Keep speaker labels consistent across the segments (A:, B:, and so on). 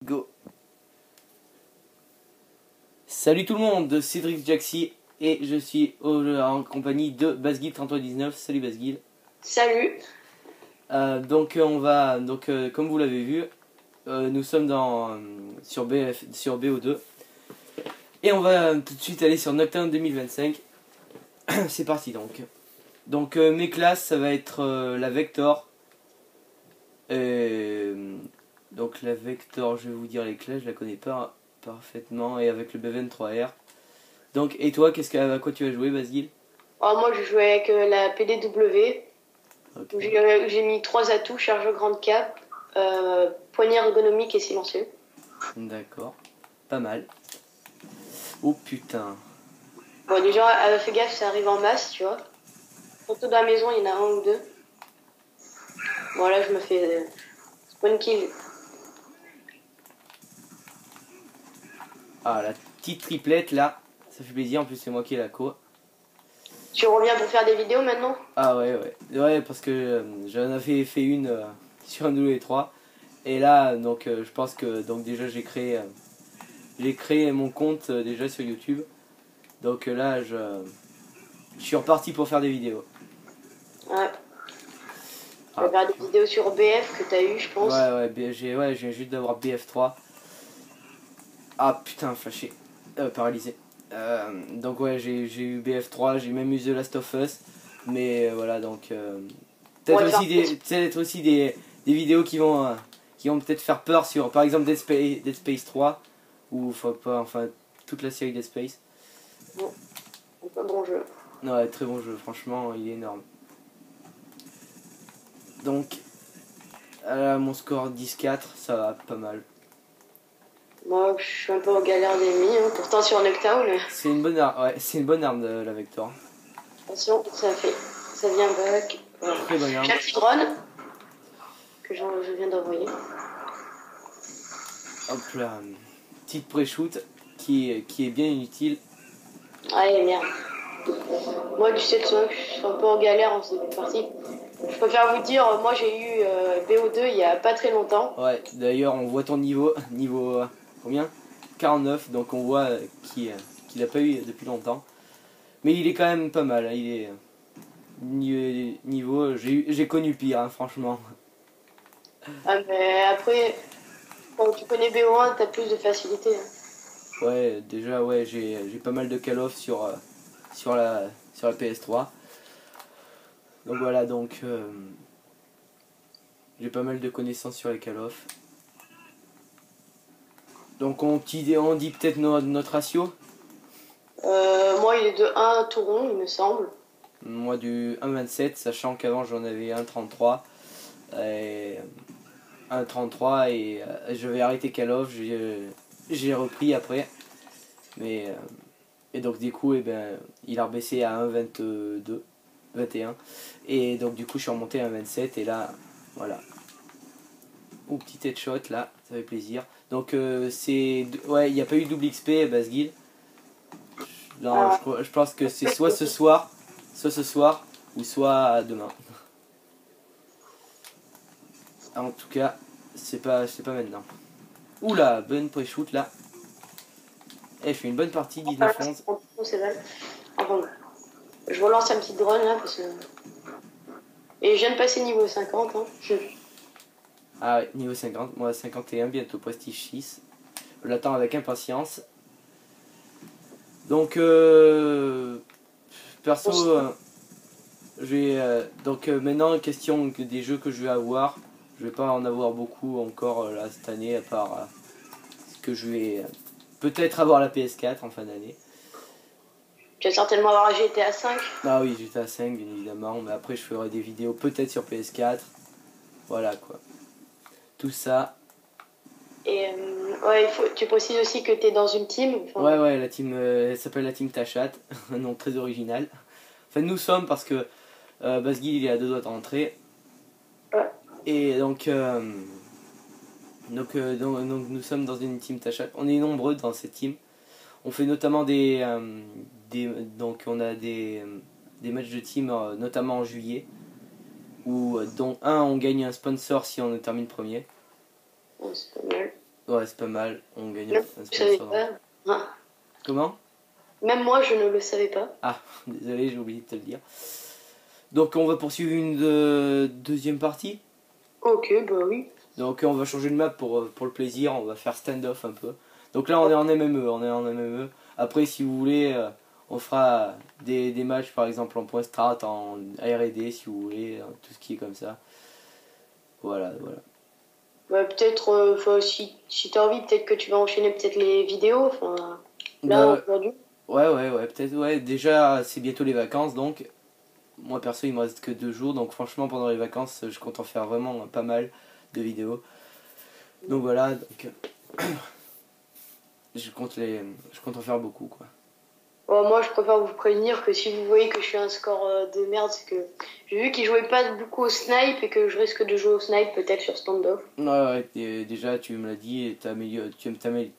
A: Go. Salut tout le monde, Cédric Jaxi et je suis en compagnie de Basguil3319. Salut Basguil.
B: Salut.
A: On va comme vous l'avez vu, nous sommes sur BO2 et on va tout de suite aller sur Nocturne 2025. C'est parti donc. Mes classes, ça va être la Vector. Donc la Vector, je vais vous dire les classes, je la connais pas parfaitement, et avec le B23R. Donc, et toi, à quoi tu vas jouer, Basguil?
B: Moi, je jouais avec la PDW.
A: Okay.
B: J'ai mis 3 atouts, charge grande cap, poignée ergonomique et silencieux.
A: D'accord, pas mal. Oh putain.
B: Bon, déjà, fais gaffe, ça arrive en masse, tu vois. Surtout dans la maison, il y en a un ou deux. Bon, là, je me fais spawn kill.
A: Ah, la petite triplette là, ça fait plaisir, en plus c'est moi qui ai la co.
B: Tu reviens pour faire des vidéos maintenant?
A: Ah ouais, parce que j'en avais fait une sur un W3. Et là, je pense que déjà j'ai créé mon compte déjà sur YouTube. Donc là, je suis reparti pour faire des vidéos.
B: Ouais. Tu
A: Ah.
B: vas faire des vidéos sur BF que t'as eu, je pense.
A: Ouais, j'ai juste d'avoir BF3. Ah putain, flashé. Paralysé. Donc ouais, j'ai eu BF3, j'ai même eu The Last of Us. Mais voilà, peut-être aussi des vidéos qui vont peut-être faire peur sur, par exemple, Dead Space 3. Ou enfin, toute la série Dead Space.
B: Bon, c'est un bon jeu.
A: Ouais, très bon jeu, franchement, il est énorme. Donc, mon score 10-4, ça va pas mal.
B: Moi, je suis un peu en galère d'ennemis, hein. Pourtant sur Noctown.
A: C'est une bonne arme, ouais, c'est une bonne arme de la Vector.
B: Attention, ça vient back. Voilà.
A: Très bonne arme.
B: J'ai un petit drone que je viens d'envoyer.
A: Hop là, petite pré-shoot qui est bien inutile.
B: Allez, merde. Moi, du 7-5, je suis un peu en galère en ce début de partie. Je préfère vous dire, moi j'ai eu BO2 il y a pas très longtemps.
A: Ouais, d'ailleurs on voit ton niveau, combien? 49, donc on voit qu'il n'a pas eu depuis longtemps. Mais il est quand même pas mal, hein, il est niveau, j'ai connu pire, hein, franchement.
B: Ah, mais après, quand tu connais BO1, t'as plus de facilité. Hein.
A: Ouais, déjà ouais, j'ai pas mal de Call of sur la PS3. Donc voilà, j'ai pas mal de connaissances sur les Call of. Donc on dit peut-être notre ratio.
B: Moi, il est de 1 tout rond, il me semble.
A: Moi du 1,27, sachant qu'avant j'en avais 1,33. Et 1,33 et je vais arrêter Call of, j'ai repris après. Et donc du coup, il a rebaissé à 1,22, 21. Et donc du coup, je suis remonté à 1,27 et là, voilà. Ou petit headshot là, ça fait plaisir. Donc ouais, il n'y a pas eu double XP Basguil. Non, je pense que c'est soit ce soir, ou soit demain. En tout cas, c'est pas maintenant. Oula, bonne pré-shoot là. Je fais une bonne partie, 19-11.
B: Enfin, je relance un petit drone là parce que. Et je viens de passer niveau 50. Hein.
A: Ah ouais, niveau 50, moi 51, bientôt prestige 6. Je l'attends avec impatience. Donc, perso, maintenant, question des jeux que je vais avoir. Je vais pas en avoir beaucoup encore là cette année, à part que je vais peut-être avoir la PS4 en fin d'année.
B: Tu vas certainement avoir un GTA 5.
A: Ah oui, GTA 5 bien évidemment, mais après je ferai des vidéos peut-être sur PS4. Voilà quoi. Tout ça.
B: Et ouais, tu précises aussi que tu es dans une team.
A: Enfin, ouais, la team, elle s'appelle la team Tachat, un nom très original. Enfin, nous sommes parce que Basguil il est à 2 doigts de rentrer.
B: Ouais.
A: Et donc nous sommes dans une team Tachat. On est nombreux dans cette team. On fait notamment donc on a des matchs de team notamment en juillet où dont on gagne un sponsor si on termine premier.
B: Ouais, c'est pas mal.
A: Ouais, c'est pas mal. On gagne
B: Même
A: un
B: je savais
A: sponsor.
B: pas. Ah.
A: Comment?
B: Même moi, je ne le savais pas.
A: Ah, désolé, j'ai oublié de te le dire. Donc on va poursuivre une deuxième partie.
B: Ok, bah oui.
A: Donc on va changer de map pour le plaisir, on va faire stand-off un peu. Donc là on est en MME, on est en MME. Après si vous voulez, on fera des matchs par exemple en point strat, en R&D si vous voulez, tout ce qui est comme ça. Voilà, voilà.
B: Bah, peut-être, si t'as envie, peut-être que tu vas enchaîner peut-être les vidéos. Enfin, là,
A: Bah,
B: aujourd'hui.
A: ouais, peut-être, ouais. Déjà c'est bientôt les vacances, donc moi perso il me reste que 2 jours, donc franchement pendant les vacances je compte en faire vraiment pas mal de vidéos. Donc voilà, donc je compte en faire beaucoup quoi.
B: Bon, moi, je préfère vous prévenir que si vous voyez que je suis un score de merde, c'est que j'ai vu qu'il jouait pas beaucoup au snipe et que je risque de jouer au snipe peut-être sur standoff.
A: Ouais, déjà tu me l'as dit, et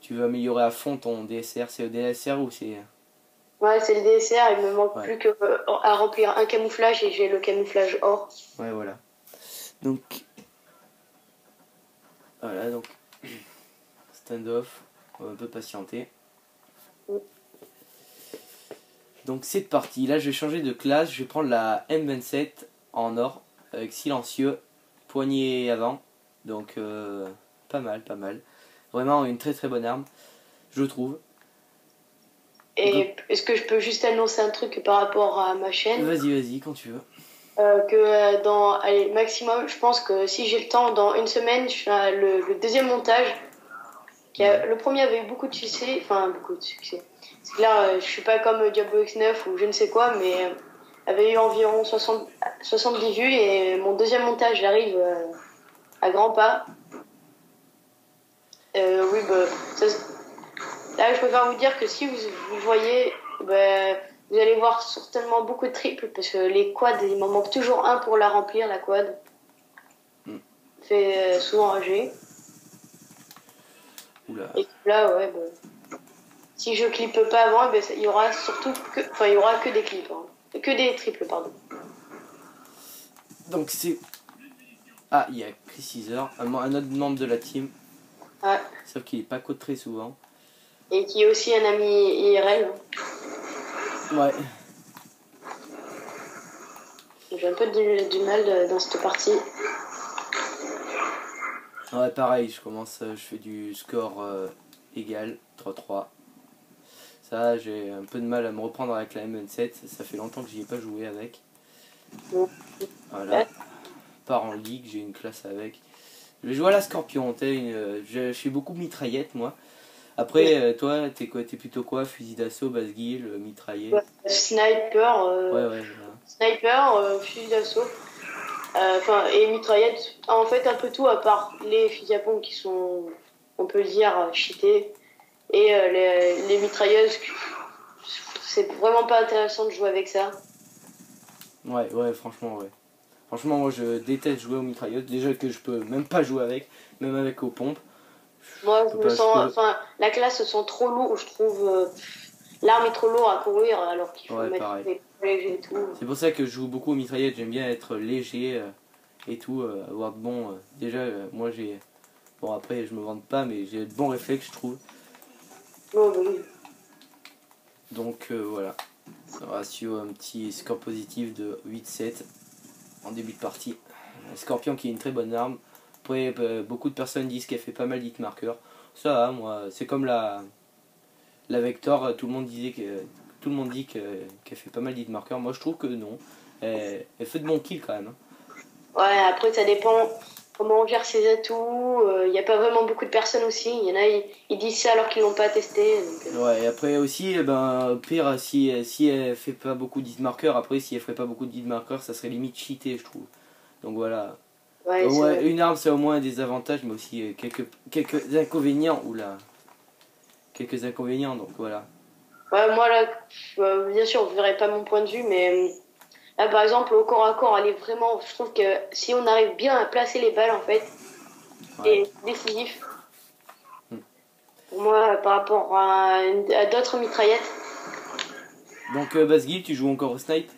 A: tu veux améliorer à fond ton DSR. C'est au DSR ou c'est...
B: Ouais, c'est le DSR, il me manque
A: Ouais,
B: plus que à remplir un camouflage et j'ai le camouflage or.
A: ouais, voilà. Donc, voilà, donc, stand-off, on va un peu patienter. Donc c'est parti, là je vais changer de classe, je vais prendre la M27 en or, avec silencieux, poignée avant, donc pas mal, pas mal. Vraiment une très très bonne arme, je trouve. Donc,
B: Et est-ce que je peux juste annoncer un truc par rapport à ma chaîne?
A: vas-y, quand tu veux.
B: Allez, maximum, je pense que si j'ai le temps, dans une semaine, je fais le deuxième montage.
A: Ouais.
B: Le premier avait eu beaucoup de succès, enfin beaucoup de succès. C'est clair, je suis pas comme Diablo X9 ou je ne sais quoi, mais avait eu environ 70 vues et mon deuxième montage arrive à grands pas. Oui, bah, là, je préfère vous dire que si vous le voyez, bah, vous allez voir certainement beaucoup de triples parce que les quads, il m'en manque toujours un pour la remplir, la quad. Fait souvent rager.
A: Oula.
B: Et là, ouais, bah, si je clippe pas avant, ben, il y aura surtout que, enfin, il y aura que des clips, hein. Que des triples, pardon.
A: Donc c'est... Ah, il y a Chris Caesar, un autre membre de la team,
B: Ouais.
A: sauf qu'il est pas code très souvent.
B: Et qui est aussi un ami IRL.
A: Ouais.
B: J'ai un peu du mal dans cette partie.
A: Ouais, pareil, je fais du score égal, 3-3. Ça, j'ai un peu de mal à me reprendre avec la M27, ça fait longtemps que j'y ai pas joué avec. Voilà.
B: Ouais.
A: Part en ligue, j'ai une classe avec. Je vais jouer à la Scorpion, je fais beaucoup mitraillette moi. Après, toi, t'es plutôt quoi? Fusil d'assaut, basse-guille, mitraillette?
B: Sniper,
A: Ouais, voilà.
B: sniper, fusil d'assaut, enfin et mitraillette. En fait, un peu tout à part les fusils à pompe qui sont, on peut le dire, cheatés. Et les mitrailleuses, c'est vraiment pas intéressant de jouer avec ça.
A: Ouais, franchement, ouais. Franchement, moi, je déteste jouer aux mitrailleuses. Déjà que je peux même pas jouer avec, même avec aux pompes.
B: Moi,
A: Je
B: je
A: peux
B: me
A: pas, je
B: sens,
A: peux...
B: enfin, la classe se sent trop lourd, je trouve. L'arme est trop lourde à courir alors qu'il faut
A: Ouais,
B: mettre
A: pareil.
B: des légers et tout.
A: C'est pour ça que je joue beaucoup aux mitraillettes. J'aime bien être léger et tout, avoir de bons... déjà, moi, j'ai... Bon, après, je me vante pas, mais j'ai de bons réflexes, je trouve.
B: Oh, bah oui.
A: Donc, voilà. Ratio, un petit score positif de 8-7 en début de partie. Un Scorpion qui est une très bonne arme. Après, beaucoup de personnes disent qu'elle fait pas mal d'hit marqueurs. Ça va, moi, c'est comme la Vector, tout le monde disait que... Tout le monde dit qu'elle fait pas mal d'hit marqueurs. Moi, je trouve que non. Elle fait de bons kills quand même, hein.
B: Ouais, après, ça dépend comment on gère ses atouts. Il n'y a pas vraiment beaucoup de personnes aussi. Il y en a, ils disent ça alors qu'ils l'ont pas testé. Donc,
A: Ouais, et après aussi, ben, pire, si elle fait pas beaucoup d'hit marqueurs, après, si elle ferait pas beaucoup de hit marqueurs, ça serait limite cheaté, je trouve. Donc voilà.
B: ouais, c'est
A: Ouais,
B: vrai.
A: une arme, c'est au moins des avantages, mais aussi quelques inconvénients. Oula. Quelques inconvénients, donc voilà.
B: Ouais, moi, là, bien sûr, vous verrez pas mon point de vue, mais là, par exemple, au corps à corps, elle est vraiment. Je trouve que si on arrive bien à placer les balles, en fait,
A: Ouais.
B: c'est décisif. Pour moi, par rapport à d'autres mitraillettes.
A: Donc, Basgil, tu joues encore au snipe?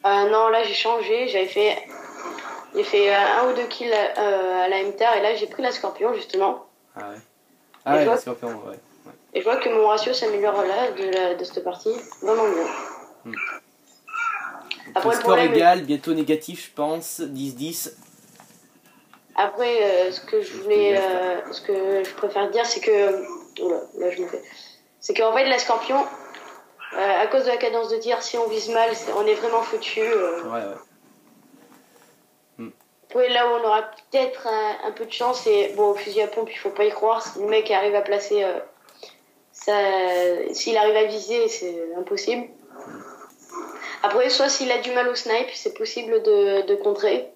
B: Non, là, j'ai changé. J'ai fait un ou deux kills à la MTR et là, j'ai pris la Scorpion, justement.
A: Ah ouais. Ah ouais,
B: vois,
A: les scorpions, ouais.
B: et je vois que mon ratio s'améliore là de cette partie. Vraiment bien.
A: Donc,
B: Après,
A: le
B: le
A: score
B: problème,
A: égal, bientôt négatif, je pense. 10-10.
B: après, ce que je préfère dire, c'est que, oula, là je me fais, c'est qu'en fait la Scorpion, à cause de la cadence de tir, si on vise mal, on est vraiment foutu.
A: Ouais, ouais.
B: Après, là où on aura peut-être un peu de chance, et bon, au fusil à pompe, il faut pas y croire. Si le mec arrive à placer, s'il arrive à viser, c'est impossible. Après, soit s'il a du mal au snipe, c'est possible de contrer.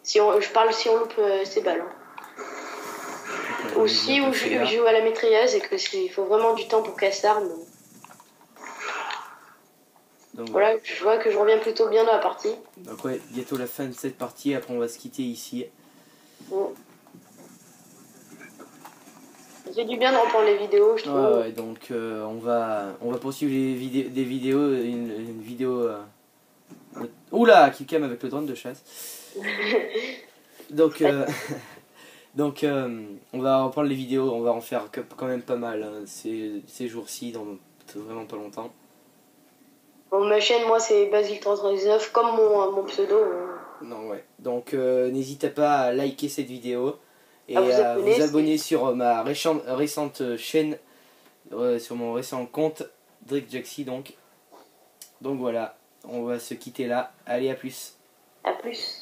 B: Je parle si on loupe ses balles.
A: Donc, on est
B: Aussi,
A: bien
B: où
A: passé
B: je
A: là.
B: joue à la maîtrise et que il faut vraiment du temps pour casser l'arme.
A: Donc,
B: Voilà, je vois que je reviens plutôt bien dans la partie.
A: Donc ouais, bientôt la fin de cette partie, après on va se quitter ici.
B: Bon. Ça fait du bien de reprendre les vidéos, je trouve.
A: Ouais, donc on va poursuivre des vidéos, une vidéo... Oula, Killcam avec le drone de chasse. Donc, donc on va reprendre les vidéos, on va en faire quand même pas mal hein, ces jours-ci, dans vraiment pas longtemps.
B: Bon, ma chaîne, moi, c'est Basil319, comme mon pseudo.
A: Non, ouais. Donc n'hésitez pas à liker cette vidéo et
B: À vous
A: à
B: abonner,
A: vous abonner sur ma récente chaîne, sur mon récent compte, Drake Jaxi donc. Donc voilà, on va se quitter là. Allez, à plus.
B: À plus.